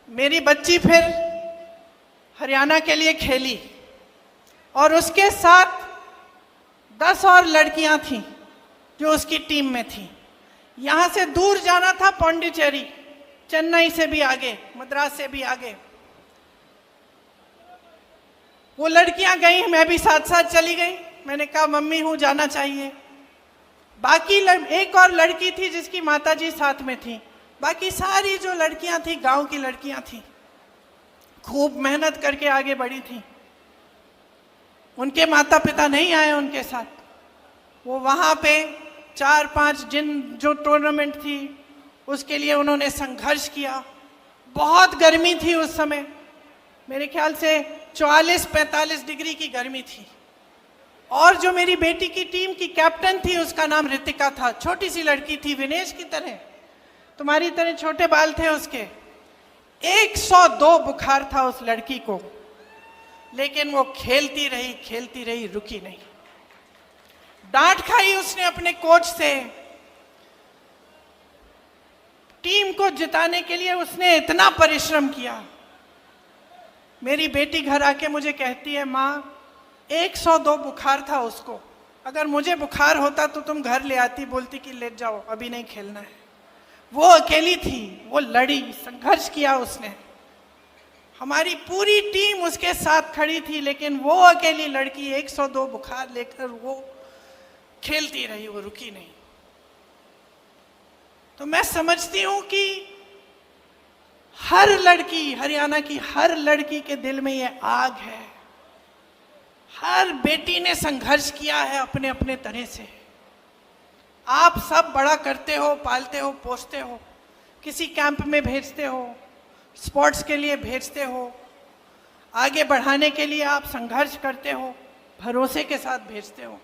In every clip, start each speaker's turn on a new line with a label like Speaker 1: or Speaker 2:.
Speaker 1: मेरी बच्ची फिर हरियाणा के लिए खेली और उसके साथ 10 और लड़कियां थीं जो उसकी टीम में थीं। यहाँ से दूर जाना था पौंडीचेरी, चेन्नई से भी आगे, मद्रास से भी आगे। वो लड़कियां गई, मैं भी साथ साथ चली गई। मैंने कहा मम्मी हूँ, जाना चाहिए। बाकी एक और लड़की थी जिसकी माताजी साथ में थी। बाकी सारी जो लड़कियां थी गांव की लड़कियां थी, खूब मेहनत करके आगे बढ़ी थी। उनके माता पिता नहीं आए उनके साथ। वो वहाँ पे 4-5 जो टूर्नामेंट थी उसके लिए उन्होंने संघर्ष किया। बहुत गर्मी थी उस समय, मेरे ख्याल से 44-45 डिग्री की गर्मी थी। और जो मेरी बेटी की टीम की कैप्टन थी उसका नाम रितिका था। छोटी सी लड़की थी, विनेश की तरह, तुम्हारी तरह छोटे बाल थे उसके। 102 बुखार था उस लड़की को, लेकिन वो खेलती रही, रुकी नहीं। डांट खाई उसने अपने कोच से। टीम को जिताने के लिए उसने इतना परिश्रम किया। मेरी बेटी घर आके मुझे कहती है, माँ 102 बुखार था उसको, अगर मुझे बुखार होता तो तुम घर ले आती, बोलती कि ले जाओ अभी नहीं खेलना है। वो अकेली थी, वो लड़ी, संघर्ष किया उसने। हमारी पूरी टीम उसके साथ खड़ी थी, लेकिन वो अकेली लड़की 102 बुखार लेकर वो खेलती रही, वो रुकी नहीं। तो मैं समझती हूं कि हर लड़की, हरियाणा की हर लड़की के दिल में ये आग है। हर बेटी ने संघर्ष किया है अपने अपने तरह से। आप सब बड़ा करते हो, पालते हो, पोसते हो, किसी कैंप में भेजते हो, स्पोर्ट्स के लिए भेजते हो, आगे बढ़ाने के लिए आप संघर्ष करते हो, भरोसे के साथ भेजते हो।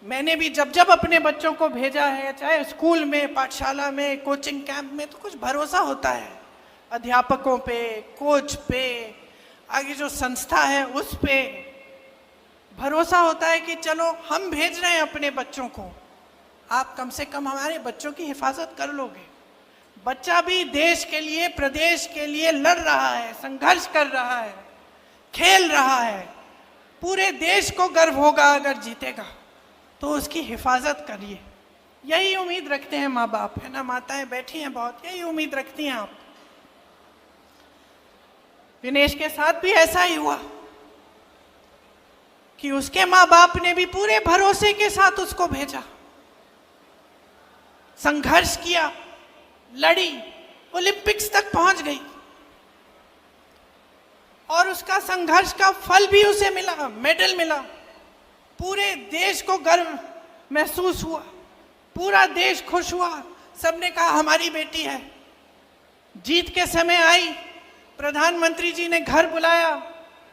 Speaker 1: मैंने भी जब अपने बच्चों को भेजा है, चाहे स्कूल में, पाठशाला में, कोचिंग कैंप में, तो कुछ भरोसा होता है अध्यापकों पे, कोच पे, आगे जो संस्था है उस पे भरोसा होता है कि चलो हम भेज रहे हैं अपने बच्चों को, आप कम से कम हमारे बच्चों की हिफाजत कर लोगे। बच्चा भी देश के लिए, प्रदेश के लिए लड़ रहा है, संघर्ष कर रहा है, खेल रहा है। पूरे देश को गर्व होगा अगर जीतेगा, तो उसकी हिफाजत करिए। यही उम्मीद रखते हैं माँ बाप, है ना। माताएं बैठी हैं बहुत, यही उम्मीद रखती हैं आप। विनेश के साथ भी ऐसा ही हुआ कि उसके माँ बाप ने भी पूरे भरोसे के साथ उसको भेजा, संघर्ष किया, लड़ी, ओलंपिक्स तक पहुंच गई और उसका संघर्ष का फल भी उसे मिला, मेडल मिला। पूरे देश को गर्व महसूस हुआ, पूरा देश खुश हुआ। सबने कहा हमारी बेटी है। जीत के समय आई, प्रधानमंत्री जी ने घर बुलाया,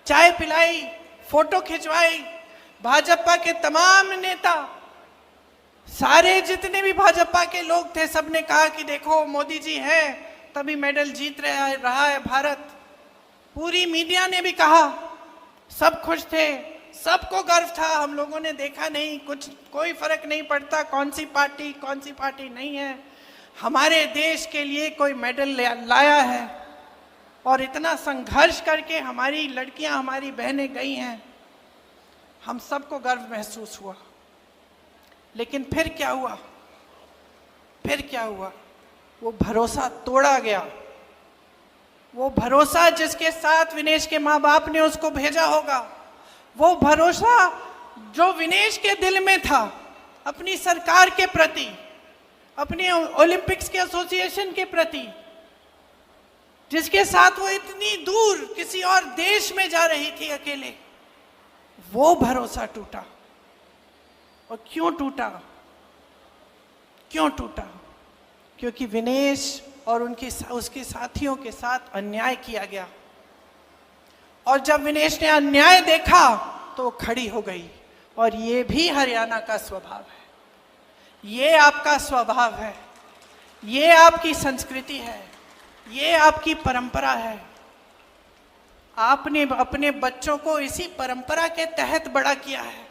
Speaker 1: चाय पिलाई, फोटो खिंचवाई। भाजपा के तमाम नेता, सारे जितने भी भाजपा के लोग थे, सबने कहा कि देखो मोदी जी हैं तभी मेडल जीत रहा है भारत। पूरी मीडिया ने भी कहा, सब खुश थे, सबको गर्व था। हम लोगों ने देखा नहीं, कोई फर्क नहीं पड़ता कौन सी पार्टी नहीं है, हमारे देश के लिए कोई मेडल लाया है। और इतना संघर्ष करके हमारी लड़कियां, हमारी बहनें गई हैं, हम सबको गर्व महसूस हुआ। लेकिन फिर क्या हुआ? वो भरोसा तोड़ा गया। वो भरोसा जिसके साथ विनेश के माँ बाप ने उसको भेजा होगा, वो भरोसा जो विनेश के दिल में था अपनी सरकार के प्रति, अपने ओलंपिक्स के एसोसिएशन के प्रति, जिसके साथ वो इतनी दूर किसी और देश में जा रही थी अकेले, वो भरोसा टूटा। और क्यों टूटा? क्योंकि विनेश और उसके साथियों के साथ अन्याय किया गया। और जब विनेश ने अन्याय देखा तो खड़ी हो गई। और ये भी हरियाणा का स्वभाव है, ये आपका स्वभाव है, ये आपकी संस्कृति है, ये आपकी परंपरा है। आपने अपने बच्चों को इसी परंपरा के तहत बड़ा किया है।